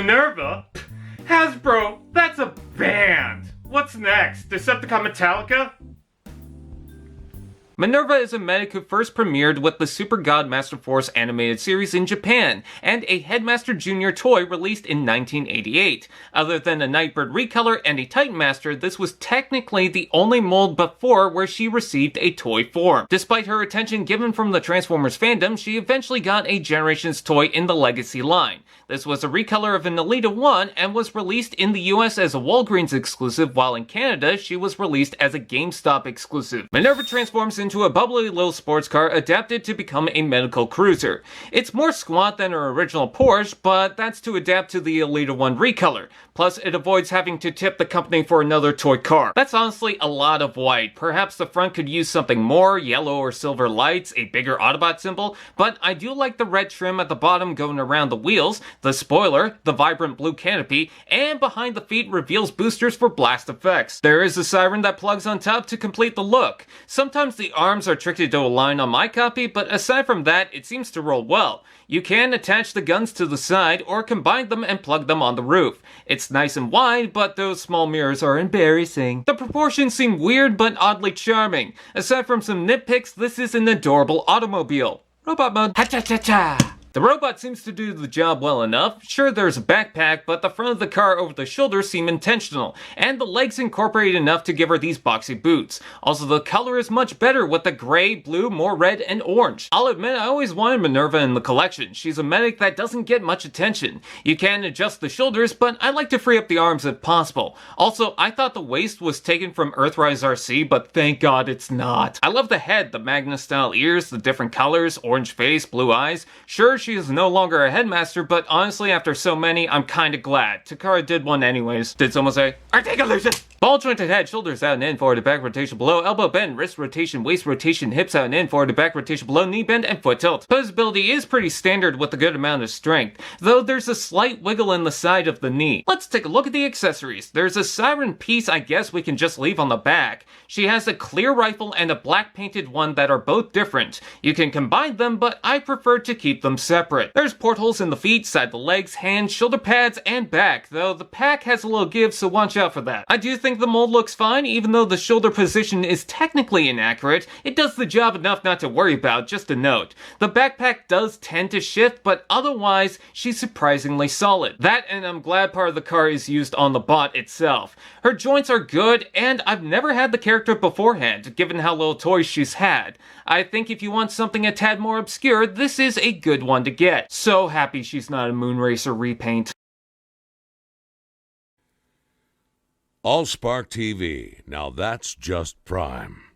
Minerva? Hasbro, that's a band! What's next? Decepticon Metallica? Minerva is a medic who first premiered with the Super God Master Force animated series in Japan, and a Headmaster Jr. toy released in 1988. Other than a Nightbird recolor and a Titan Master, this was technically the only mold before where she received a toy form. Despite her attention given from the Transformers fandom, she eventually got a Generations toy in the Legacy line. This was a recolor of an Elita 1 and was released in the US as a Walgreens exclusive, while in Canada she was released as a GameStop exclusive. Minerva transforms into a bubbly little sports car adapted to become a medical cruiser. It's more squat than her original Porsche, but that's to adapt to the Elita 1 recolor. Plus, it avoids having to tip the company for another toy car. That's honestly a lot of white. Perhaps the front could use something more, yellow or silver lights, a bigger Autobot symbol, but I do like the red trim at the bottom going around the wheels, the spoiler, the vibrant blue canopy, and behind the feet reveals boosters for blast effects. There is a siren that plugs on top to complete the look. Sometimes the arms are tricky to align on my copy, but aside from that, it seems to roll well. You can attach the guns to the side or combine them and plug them on the roof. It's nice and wide, but those small mirrors are embarrassing. The proportions seem weird but oddly charming. Aside from some nitpicks, this is an adorable automobile. Robot mode. Ha-cha-cha-cha! The robot seems to do the job well enough. Sure, there's a backpack, but the front of the car over the shoulders seem intentional, and the legs incorporated enough to give her these boxy boots. Also, the color is much better with the gray, blue, more red, and orange. I'll admit, I always wanted Minerva in the collection. She's a medic that doesn't get much attention. You can adjust the shoulders, but I like to free up the arms if possible. Also, I thought the waist was taken from Earthrise RC, but thank God it's not. I love the head, the Magna-style ears, the different colors, orange face, blue eyes. Sure, she is no longer a headmaster, but honestly, after so many, I'm kinda glad. Takara did one anyways. Did someone say, Articulation? Ball jointed head, shoulders out and in, forward to back rotation below, elbow bend, wrist rotation, waist rotation, hips out and in, forward to back rotation below, knee bend, and foot tilt. Posability is pretty standard with a good amount of strength, though there's a slight wiggle in the side of the knee. Let's take a look at the accessories. There's a siren piece I guess we can just leave on the back. She has a clear rifle and a black painted one that are both different. You can combine them, but I prefer to keep them separate. There's portholes in the feet, side the legs, hands, shoulder pads, and back, though the pack has a little give, so watch out for that. I do think the mold looks fine, even though the shoulder position is technically inaccurate. It does the job enough not to worry about, just a note. The backpack does tend to shift, but otherwise, she's surprisingly solid. That, and I'm glad part of the car is used on the bot itself. Her joints are good, and I've never had the character beforehand, given how little toys she's had. I think if you want something a tad more obscure, this is a good one to get. So happy she's not a Moonracer repaint. Allspark TV. Now that's just prime.